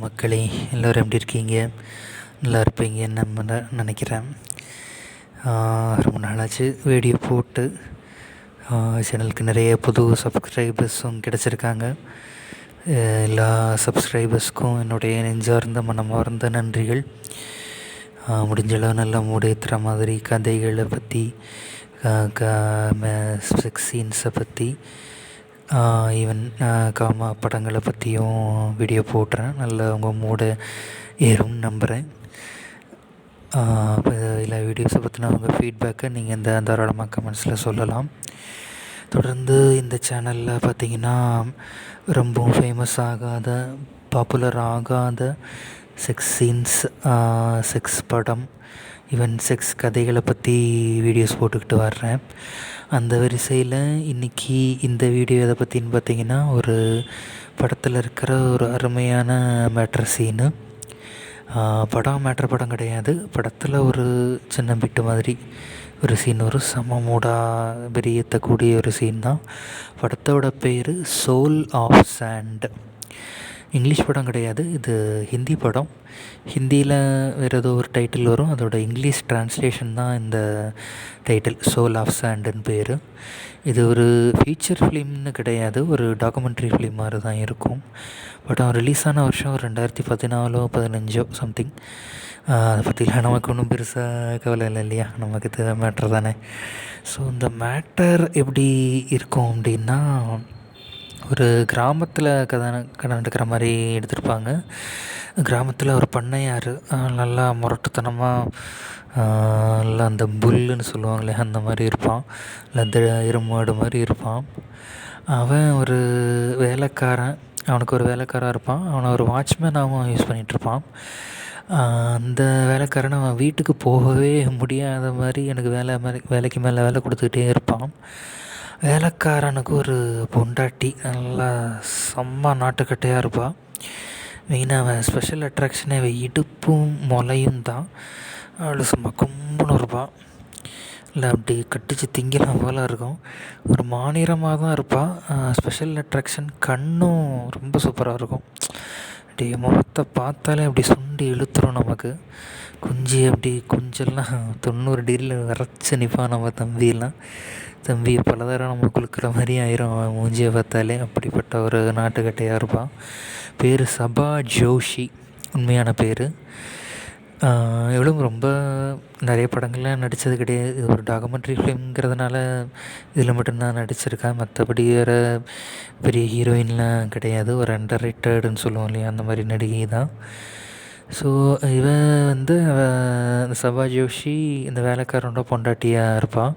மக்களே, எல்லோரும் எப்படி இருக்கீங்க? நல்லா இருப்பீங்கன்னு நம்ம நினைக்கிறேன். ரொம்ப நாளாச்சு வீடியோ போட்டு. சேனலுக்கு நிறைய புது சப்ஸ்கிரைபர்ஸும் கிடச்சிருக்காங்க. எல்லா சப்ஸ்கிரைபர்ஸ்க்கும் என்னுடைய நெஞ்சார்ந்த மனமார்ந்த நன்றிகள். முடிஞ்சளவு நல்லா மூடேற்றுற மாதிரி கதைகளை பற்றி, செக்ஸ் சீன்ஸை பற்றி, ஈவன் படங்களை பற்றியும் வீடியோ போடுறேன். நல்லா உங்கள் மூட ஏறும்னு நம்புகிறேன். இப்போ இதில் வீடியோஸை பற்றின உங்கள் ஃபீட்பேக்கை நீங்கள் இந்த தாராளமாக கமெண்ட்ஸில் சொல்லலாம். தொடர்ந்து இந்த சேனலில் பார்த்திங்கன்னா ரொம்பவும் ஃபேமஸ் ஆகாத, பாப்புலர் ஆகாத செக்ஸ் சீன்ஸ், செக்ஸ் படம், ஈவன் செக்ஸ் கதைகளை பற்றி வீடியோஸ் போட்டுக்கிட்டு வர்றேன். அந்த வரிசையில் இன்றைக்கி இந்த வீடியோ எதை பற்றின்னு பார்த்திங்கன்னா, ஒரு படத்தில் இருக்கிற ஒரு அருமையான மேட்ரு சீனு. படம் கிடையாது, படத்தில் ஒரு சின்ன பிட்டு மாதிரி ஒரு சீன், ஒரு செம மூடாக பெரியத்தக்கூடிய ஒரு சீன் தான். படத்தோட பேர் சோல் ஆஃப் சாண்ட். இங்கிலீஷ் படம் கிடையாது, இது ஹிந்தி படம். ஹிந்தியில் வேறு ஏதோ ஒரு டைட்டில் வரும், அதோட இங்கிலீஷ் ட்ரான்ஸ்லேஷன் தான் இந்த டைட்டில், சோல் ஆஃப் சாண்டுன்னு பேர். இது ஒரு ஃபீச்சர் ஃபிலிம்னு கிடையாது, ஒரு டாக்குமெண்ட்ரி ஃபிலிம் மாதிரி தான் இருக்கும். படம் ரிலீஸ் ஆன வருஷம் 2014-15 சம்திங். அதை பற்றிலாம் நமக்கு ஒன்றும் பெருசாக கவலை இல்லை இல்லையா, நமக்கு இது மேட்டர் தானே. ஸோ இந்த மேட்டர் எப்படி இருக்கும் அப்படின்னா, ஒரு கிராமத்தில் கதை நடக்கிற மாதிரி எடுத்திருப்பாங்க. கிராமத்தில் ஒரு பண்ணையார் நல்லா முரட்டுத்தனமாக, நல்லா அந்த புல்லுன்னு சொல்லுவாங்களே அந்த மாதிரி இருப்பான், இல்லை எருமாடு மாதிரி இருப்பான். அவன் ஒரு வேலைக்காரன், அவனுக்கு ஒரு வேலைக்காரன் இருப்பான். அவனை ஒரு வாட்ச்மேனாகவும் யூஸ் பண்ணிகிட்ருப்பான். அந்த வேலைக்காரனை அவன் வீட்டுக்கு போகவே முடியாத மாதிரி எனக்கு வேலைக்கு மேலே வேலை கொடுத்துக்கிட்டே இருப்பான். வேலைக்காரனுக்கு ஒரு பொண்டாட்டி நல்லா செம்ம நாட்டுக்கட்டையாக இருப்பாள். மெயினாக அவன் ஸ்பெஷல் அட்ராக்ஷனே அவன் இடுப்பும் முலையும் தான். அவள் செம்ம கும்புன்னு இருப்பாள், இல்லை அப்படி கட்டிச்சு திங்கலாம் போல இருக்கும். ஒரு மாநிறமாக தான் இருப்பாள். ஸ்பெஷல் அட்ராக்ஷன் கண்ணும் ரொம்ப சூப்பராக இருக்கும். அப்படியே முகத்தை பார்த்தாலே அப்படி சுண்டி இழுத்துரும் நமக்கு. குஞ்சு அப்படி குஞ்செல்லாம் 90 டிகிரியில் வரைச்சி நிற்பான் நம்ம தம்பியெல்லாம். தம்பியை பலதரம் நம்ம குளுக்கிற மாதிரி ஆயிரும் அவன் மூஞ்சியை பார்த்தாலே. அப்படிப்பட்ட ஒரு நாட்டுக்கட்டையாக இருப்பான். பேர் சபா ஜோஷி, உண்மையான பேர். இவளும் ரொம்ப நிறைய படங்கள்லாம் நடித்தது கிடையாது, இது ஒரு டாக்குமெண்ட்ரி ஃபிலிம்ங்கிறதுனால இதில் மட்டும்தான் நடிச்சிருக்கேன். மற்றபடி வேறு பெரிய ஹீரோயின்லாம் கிடையாது, ஒரு அண்டர் ரேட்டடுன்னு சொல்லுவோம் இல்லையா, அந்த மாதிரி நடிகை தான். ஸோ இவன் சபா ஜோஷி இந்த வேலைக்காரனோட பொண்டாட்டியாக இருப்பாள்.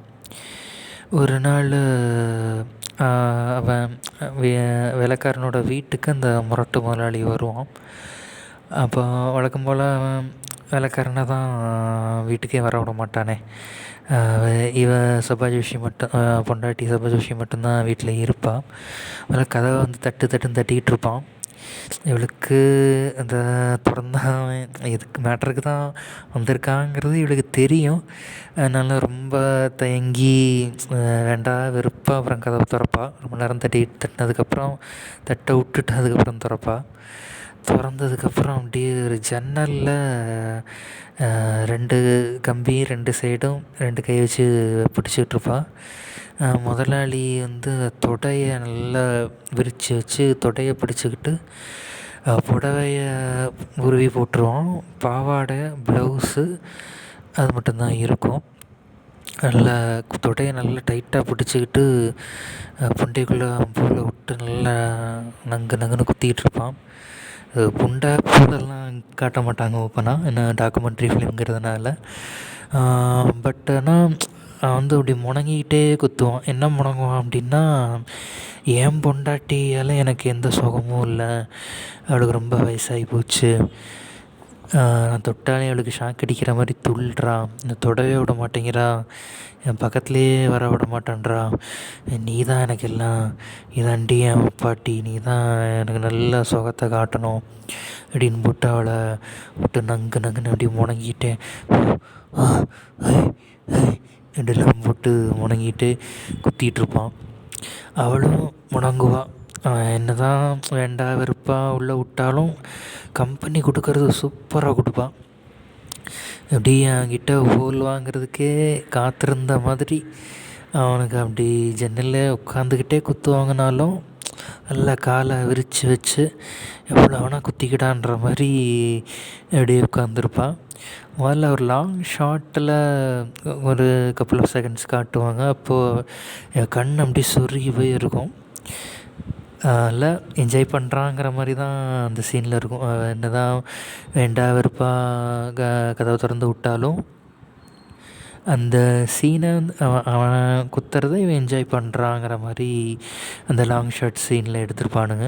ஒரு நாள் அவன் வேலைக்காரனோட வீட்டுக்கு அந்த முரட்டு முதலாளி வருவான். அப்போ வழக்கம் போல் அவன் வேலைக்காரனை தான் வீட்டுக்கே வர விட மாட்டானே. சபா ஜோஷி மட்டும், பொண்டாட்டி சபா ஜோஷி மட்டும்தான் வீட்டில் இருப்பாள். அதில் கதவை தட்டுன்னு தட்டிக்கிட்டு இருப்பான். இவளுக்கு அந்த பிறந்தவன் எதுக்கு மேட்டருக்கு தான் வந்திருக்காங்கிறது இவளுக்கு தெரியும். அதனால் ரொம்ப தயங்கி வெறுப்பாக அப்புறம் கதவை திறப்பா. ரொம்ப நேரம் தட்டினதுக்கப்புறம் தட்டை விட்டுட்டு அதுக்கப்புறம் திறந்ததுக்கப்புறம் அப்படியே ஒரு ஜன்னலில் 2 கம்பி 2 சைடும் 2 கை வச்சு பிடிச்சிக்கிட்ருப்பாள். முதலாளி தொடையை நல்லா விரித்து வச்சு தொடையை பிடிச்சிக்கிட்டு புடவைய உருவி போட்டுருவான். பாவாடை ப்ளவுஸு அது மட்டும்தான் இருக்கும். நல்லா தொடையை நல்லா டைட்டாக பிடிச்சிக்கிட்டு புண்டைக்குள்ளே பூவில் விட்டு நல்லா நங்குன்னு குத்திக்கிட்டு இருப்பான். புண்டை பூலெல்லாம் காட்ட மாட்டாங்க ஓப்பனாக, ஏன்னா டாக்குமெண்ட்ரி ஃபிலிம்ங்கிறதுனால. பட் ஆனால் அப்படி முணங்கிக்கிட்டே குத்துவான். என்ன முணங்குவான் அப்படின்னா, என் பொண்டாட்டியால் எனக்கு எந்த சுகமும் இல்லை, அவளுக்கு ரொம்ப வயசாகி போச்சு, நான் தொட்டாலே அவளுக்கு ஷாக் அடிக்கிற மாதிரி துள்ளுறான், இந்த தொடவே விட மாட்டேங்கிறா, என் பக்கத்துலேயே வர விட மாட்டேன்றா, நீ தான் எனக்கு எல்லாம், இதாண்டி என் பாட்டி, நீ தான் எனக்கு நல்ல சுகத்தை காட்டணும் அப்படின்னு போட்டு அவளை விட்டு நங்குன்னு அப்படி முணங்கிட்டேன் ரெண்டெல்லாம் போட்டு முணங்கிட்டு குத்திகிட்ருப்பான். அவளும் முணங்குவாள். என்ன தான் வேண்டா வெறுப்பாக உள்ளே விட்டாலும் கம்பெனி கொடுக்கறது சூப்பராக கொடுப்பான். அப்படி என்கிட்ட ஹோல் வாங்கிறதுக்கே காத்திருந்த மாதிரி அவனுக்கு அப்படி ஜன்னலில் உட்காந்துக்கிட்டே குத்து வாங்கினாலும் நல்லா காலை விரித்து வச்சு எவ்வளோ வேணால் குத்திக்கிட்டான்ற மாதிரி அப்படியே உட்காந்துருப்பான். முதல்ல ஒரு லாங் ஷாட்டில் ஒரு கப்புள் ஆஃப் செகண்ட்ஸ் காட்டுவாங்க. அப்போது என் கண் அப்படி சொருகி போய் இருக்கும். அதில் என்ஜாய் பண்ணுறாங்கிற மாதிரி தான் அந்த சீனில் இருக்கும். என்ன தான் வேண்டா வெறுப்பாக கதவை திறந்து விட்டாலும் அந்த சீனை வந்து அவனை குத்துறதை இவன் என்ஜாய் பண்ணுறாங்கிற மாதிரி அந்த லாங் ஷாட் சீனில் எடுத்திருப்பானுங்க.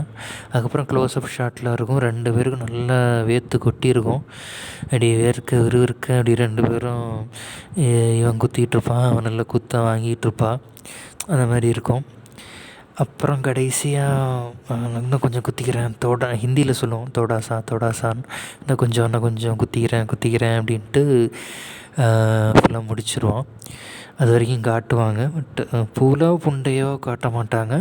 அதுக்கப்புறம் க்ளோஸ்அப் ஷாட்டில் இருக்கும், 2 பேருக்கும் நல்லா வேர்த்து கொட்டியிருக்கும். அப்படி வேர்க்க விறுவிறுக்க அப்படி 2 பேரும் இவன் குத்திகிட்டு இருப்பான், அவன் நல்லா குத்த வாங்கிட்டு இருப்பான், அந்த மாதிரி இருக்கும். அப்புறம் கடைசியாக இன்னும் கொஞ்சம் குத்திக்கிறேன், ஹிந்தியில் சொல்லுவோம் தோடாசான்னு, இன்னும் கொஞ்சம் குத்திக்கிறேன் அப்படின்ட்டு ஃபுல்லாக முடிச்சிருவான். அது வரைக்கும் காட்டுவாங்க. பட் பூலோ புண்டையோ காட்ட மாட்டாங்க.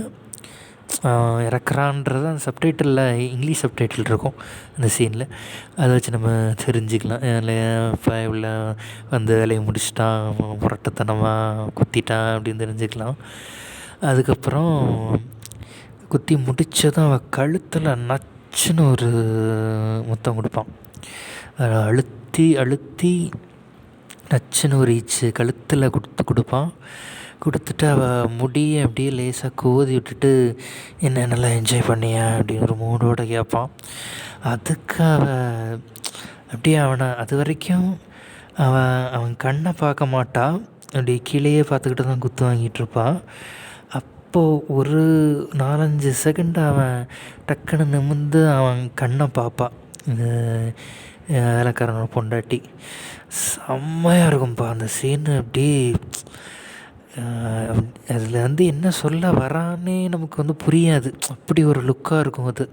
இறக்குறான்றது அந்த சப்டைட்டிலில் இங்கிலீஷ் சப்டைட்டில் இருக்கும் அந்த சீனில், அதை வச்சு நம்ம தெரிஞ்சுக்கலாம். உள்ள வந்து வேலையை முடிச்சிட்டான், முரட்டத்தனமாக குத்திட்டான் அப்படின்னு தெரிஞ்சுக்கலாம். அதுக்கப்புறம் குத்தி முடித்ததும் அவன் கழுத்தில் நச்சுன்னு ஒரு முத்தம் கொடுப்பான். அழுத்தி நச்சுன்னு ஒரு ஈச்சு கழுத்தில் கொடுப்பான். கொடுத்துட்டு அவள் முடியை அப்படியே லேசாக கோதி விட்டுட்டு என்ன நல்லா என்ஜாய் பண்ணியா அப்படின்னு ஒரு மூடோடு கேட்பான். அதுக்கு அவள் அப்படியே அது வரைக்கும் அவன் கண்ணை பார்க்க மாட்டான், அப்படி கீழேயே பார்த்துக்கிட்டு தான் குத்து வாங்கிட்டுருப்பான். அப்போது ஒரு 4-5 செகண்ட் அவன் டக்குன்னு நிமிர்ந்து அவன் கண்ணை பார்ப்பான். இந்த வேலைக்காரனோட பொண்டாட்டி செம்மையாக இருக்கும்ப்பா அந்த சீனு. அப்படி அதில் வந்து என்ன சொல்ல வரானே நமக்கு வந்து புரியாது, அப்படி ஒரு லுக்காக இருக்கும். அது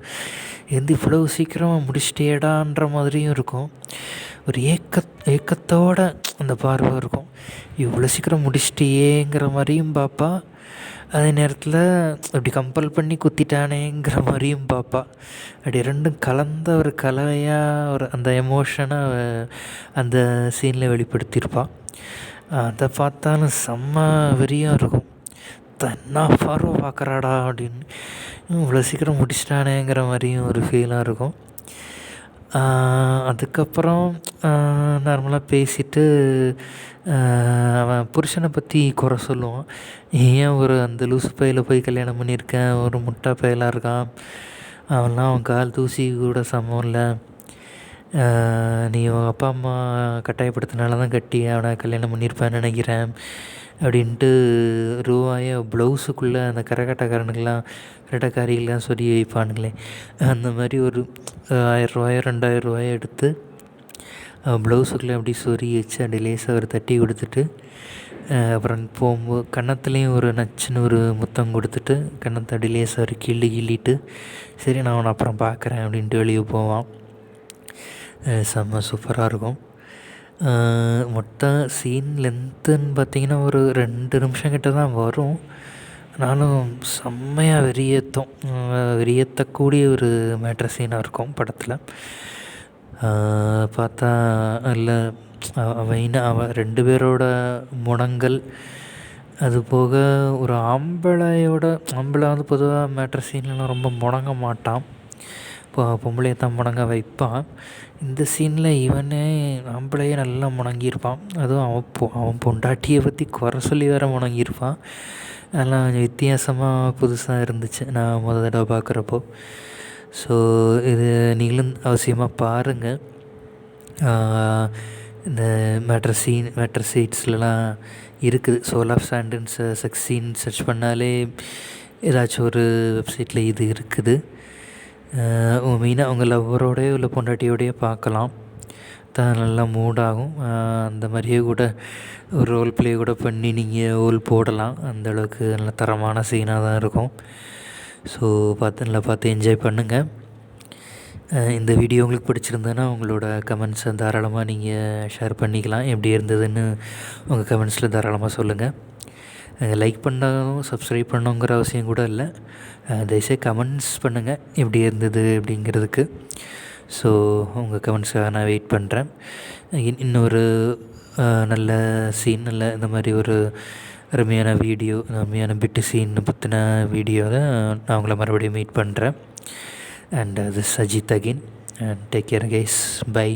இவ்வளவு சீக்கிரமாக முடிச்சிட்டேடான்ற மாதிரியும் இருக்கும், ஒரு ஏக்கத்தோடு அந்த பார்வை இருக்கும். இவ்வளோ சீக்கிரம் முடிச்சிட்டியேங்கிற மாதிரியும் பார்ப்பா, அதே நேரத்தில் அப்படி கம்பல் பண்ணி குத்திட்டானேங்கிற மாதிரியும் பார்ப்பா. அப்படி 2ம் கலந்த ஒரு கலவையாக ஒரு அந்த எமோஷனை அந்த சீனில் வெளிப்படுத்தியிருப்பாள். அதை பார்த்தாலும் செம்ம வெறியாக இருக்கும். என்ன பார்வை பார்க்குறாடா அப்படின்னு, இவ்வளோ சீக்கிரம் முடிச்சிட்டானேங்கிற மாதிரியும் ஒரு ஃபீலாக இருக்கும். அதுக்கப்புறம் நார்மலாக பேசிவிட்டு அவன் புருஷனை பற்றி குறை சொல்லுவான். ஏன் அந்த லூசு பையில் போய் கல்யாணம் பண்ணியிருக்கேன், ஒரு முட்டை பயலாக இருக்கான், அவன் கால் தூசி கூட சமம் இல்லை, நீ உங்கள் அப்பா அம்மா கட்டாயப்படுத்தினால தான் கட்டி அவனை கல்யாணம் பண்ணியிருப்பேன்னு நினைக்கிறேன் அப்படின்ட்டு ரூபாயை ப்ளவுஸுக்குள்ளே அந்த கரகட்டக்காரிகள்லாம் சொல்லி வைப்பானுங்களே, அந்த மாதிரி ஒரு 1000 ரூபாயோ 2000 ரூபாயோ எடுத்து ப்ளவுஸுக்குள்ளே அப்படி சொறி வச்சு அப்படி லேசாக ஒரு தட்டி கொடுத்துட்டு, அப்புறம் போகும்போது கன்னத்துலேயும் ஒரு நச்சுன்னு ஒரு முத்தம் கொடுத்துட்டு கன்னத்தை அப்படி லேசாக ஒரு கிள்ளிட்டு சரி நான் அவனை அப்புறம் பார்க்குறேன் அப்படின்ட்டு வெளியே போவான். செம்ம சூப்பராக இருக்கும். மொத்த சீன் லென்த்துன்னு பார்த்திங்கன்னா ஒரு 2 நிமிஷம் கிட்ட தான் வரும். ஆனாலும் செம்மையாக வெறியேற்றக்கூடிய ஒரு மேட்ரு சீனாக இருக்கும் படத்தில். பார்த்தா அதில் அவன் 2 பேரோட முனங்கள், அது போக ஒரு ஆம்பளை வந்து பொதுவாக மேட்ரு சீன்லாம் ரொம்ப முடங்க மாட்டான், இப்போ பொம்பளையை தான் முடங்க வைப்பான். இந்த சீனில் இவனே ஆம்பளையே நல்லா முணங்கியிருப்பான். அதுவும் அவன் பொண்டாட்டியை பற்றி குறை சொல்லி வேற முணங்கியிருப்பான். அதெல்லாம் கொஞ்சம் வித்தியாசமாக புதுசாக இருந்துச்சு நான் முதல் தடவை பார்க்குறப்போ. ஸோ இது நீங்களும் அவசியமாக பாருங்கள். இந்த மேட்ரு சீட்ஸ்லாம் இருக்குது. சோல் ஆஃப் சாண்டுன்னு செக்ஸ் சீன் சர்ச் பண்ணாலே ஏதாச்சும் ஒரு வெப்சைட்டில் இது இருக்குது. மெயினாக அவங்க லவ்வரோடய இல்லை பொண்டாட்டியோடையே பார்க்கலாம், தான் நல்லா மூடாகும். அந்த மாதிரியே கூட ஒரு ரோல் ப்ளே கூட பண்ணி நீங்கள் ரோல் போடலாம். அந்தளவுக்கு நல்ல தரமான சீனாக தான் இருக்கும். ஸோ பார்த்து என்ஜாய் பண்ணுங்கள். இந்த வீடியோ உங்களுக்கு பிடிச்சிருந்ததுன்னா உங்களோட கமெண்ட்ஸை தாராளமாக நீங்கள் ஷேர் பண்ணிக்கலாம். எப்படி இருந்ததுன்னு உங்கள் கமெண்ட்ஸில் தாராளமாக சொல்லுங்கள். லைக் பண்ணணும், சப்ஸ்கிரைப் பண்ணணுங்கிற அவசியம் கூட இல்லை. தயவுசெய்து கமெண்ட்ஸ் பண்ணுங்கள் எப்படி இருந்தது அப்படிங்கிறதுக்கு. ஸோ உங்கள் கமெண்ட்ஸாக நான் வெயிட் பண்ணுறேன். இன்னொரு நல்ல சீன், நல்ல இந்த மாதிரி ஒரு அருமையான வீடியோ, அருமையான பிட்டு சீன் பற்றின வீடியோவில் நான் உங்களை மறுபடியும் மீட் பண்ணுறேன். And this Ajith again, and take care guys, by.